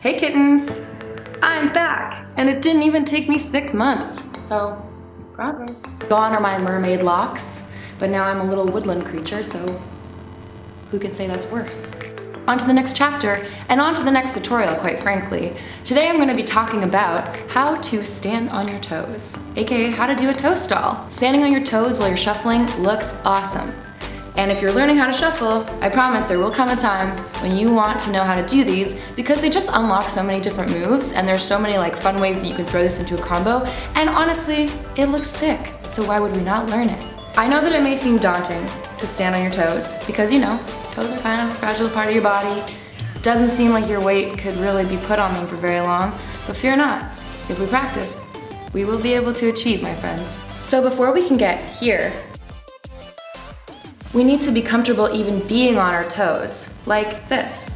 Hey kittens! I'm back! And it didn't even take me 6 months, so progress. Gone are my mermaid locks, but now I'm a little woodland creature, so who can say that's worse? On to the next chapter, and on to the next tutorial, quite frankly. Today I'm going to be talking about how to stand on your toes, aka how to do a toe stall. Standing on your toes while you're shuffling looks awesome. And if you're learning how to shuffle, I promise there will come a time when you want to know how to do these because they just unlock so many different moves and there's so many fun ways that you can throw this into a combo, and honestly, it looks sick, so why would we not learn it? I know that it may seem daunting to stand on your toes because, you know, toes are kind of a fragile part of your body. Doesn't seem like your weight could really be put on them for very long, but fear not, if we practice, we will be able to achieve, my friends. So before we can get here, we need to be comfortable even being on our toes, like this.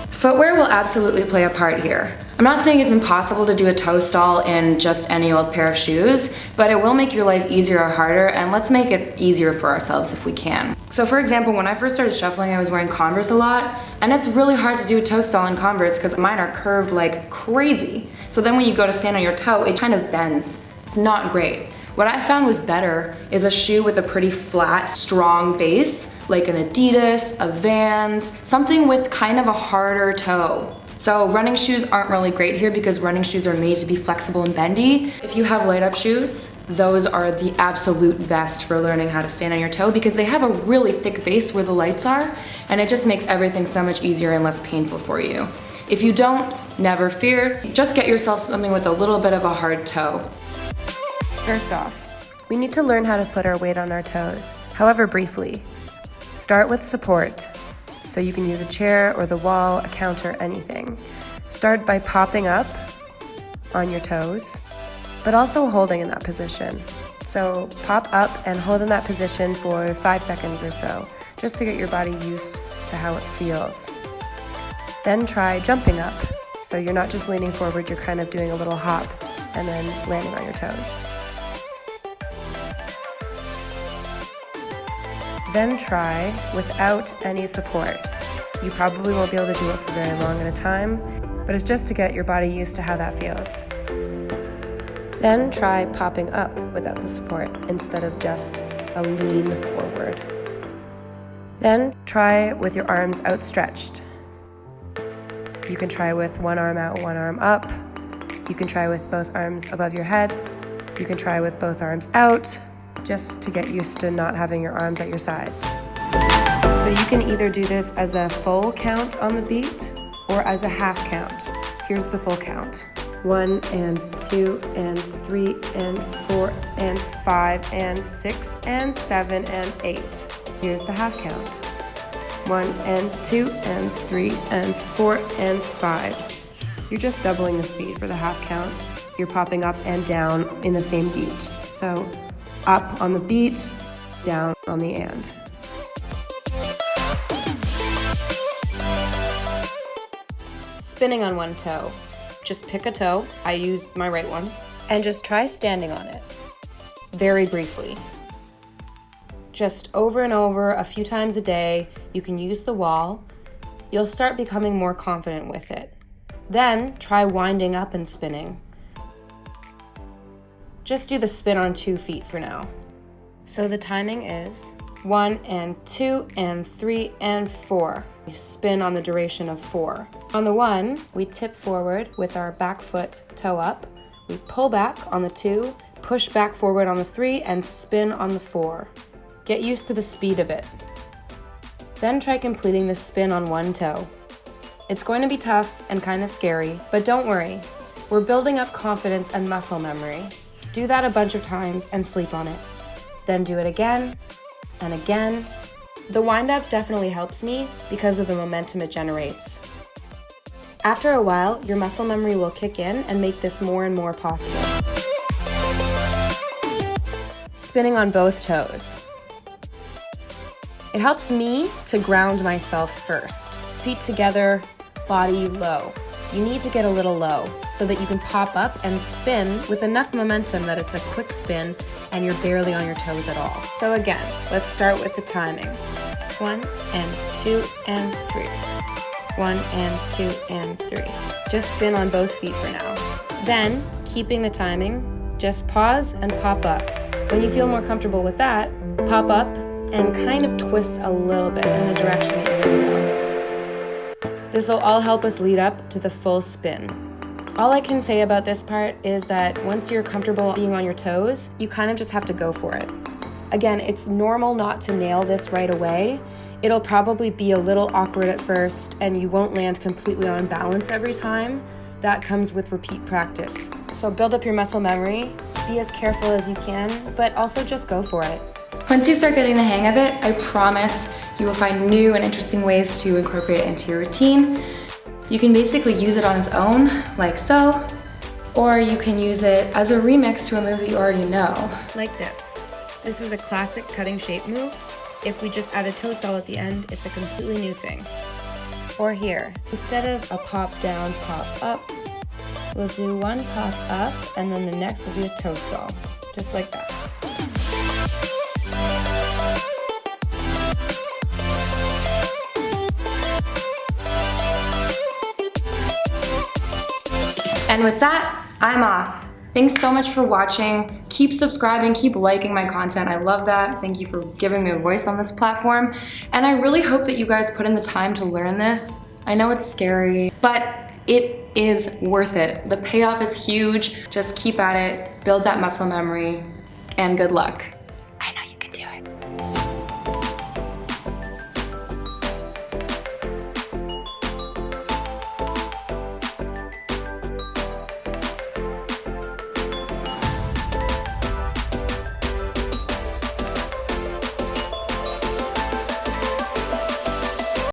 Footwear will absolutely play a part here. I'm not saying it's impossible to do a toe stall in just any old pair of shoes, but it will make your life easier or harder, and let's make it easier for ourselves if we can. So for example, when I first started shuffling, I was wearing Converse a lot, and it's really hard to do a toe stall in Converse because mine are curved like crazy. So then when you go to stand on your toe, it kind of bends. It's not great. What I found was better is a shoe with a pretty flat, strong base, like an Adidas, a Vans, something with kind of a harder toe. So running shoes aren't really great here because running shoes are made to be flexible and bendy. If you have light up shoes, those are the absolute best for learning how to stand on your toe because they have a really thick base where the lights are, and it just makes everything so much easier and less painful for you. If you don't, never fear, just get yourself something with a little bit of a hard toe. First off, we need to learn how to put our weight on our toes, however briefly. Start with support, so you can use a chair or the wall, a counter, anything. Start by popping up on your toes, but also holding in that position. So pop up and hold in that position for 5 seconds or so, just to get your body used to how it feels. Then try jumping up, so you're not just leaning forward, you're kind of doing a little hop and then landing on your toes. Then try without any support. You probably won't be able to do it for very long at a time, but it's just to get your body used to how that feels. Then try popping up without the support instead of just a lean forward. Then try with your arms outstretched. You can try with one arm out, one arm up. You can try with both arms above your head. You can try with both arms out, just to get used to not having your arms at your sides. So you can either do this as a full count on the beat or as a half count. Here's the full count. 1 and 2 and 3 and 4 and 5 and 6 and 7 and 8. Here's the half count. 1 and 2 and 3 and 4 and 5. You're just doubling the speed for the half count. You're popping up and down in the same beat. So up on the beat, down on the and. Spinning on one toe. Just pick a toe, I use my right one, and just try standing on it. Very briefly. Just over and over, a few times a day. You can use the wall. You'll start becoming more confident with it. Then try winding up and spinning. Just do the spin on 2 feet for now. So the timing is 1 and 2 and 3 and 4. You spin on the duration of 4. On the 1, we tip forward with our back foot toe up. We pull back on the 2, push back forward on the 3, and spin on the 4. Get used to the speed of it. Then try completing the spin on one toe. It's going to be tough and kind of scary, but don't worry. We're building up confidence and muscle memory. Do that a bunch of times and sleep on it. Then do it again and again. The wind-up definitely helps me because of the momentum it generates. After a while, your muscle memory will kick in and make this more and more possible. Spinning on both toes. It helps me to ground myself first. Feet together, body low. You need to get a little low so that you can pop up and spin with enough momentum that it's a quick spin and you're barely on your toes at all. So again, let's start with the timing. 1 and 2 and 3. 1 and 2 and 3. Just spin on both feet for now. Then, keeping the timing, just pause and pop up. When you feel more comfortable with that, pop up and kind of twist a little bit in the direction that you want to go. This will all help us lead up to the full spin. All I can say about this part is that once you're comfortable being on your toes, you kind of just have to go for it. Again, it's normal not to nail this right away. It'll probably be a little awkward at first and you won't land completely on balance every time. That comes with repeat practice. So build up your muscle memory, be as careful as you can, but also just go for it. Once you start getting the hang of it, I promise you will find new and interesting ways to incorporate it into your routine. You can basically use it on its own, like so, or you can use it as a remix to a move that you already know. Like this. This is a classic cutting shape move. If we just add a toe stall at the end, it's a completely new thing. Or here, instead of a pop down, pop up, we'll do one pop up and then the next will be a toe stall, just like that. And with that, I'm off. Thanks so much for watching. Keep subscribing, keep liking my content. I love that. Thank you for giving me a voice on this platform. And I really hope that you guys put in the time to learn this. I know it's scary, but it is worth it. The payoff is huge. Just keep at it, build that muscle memory, and good luck.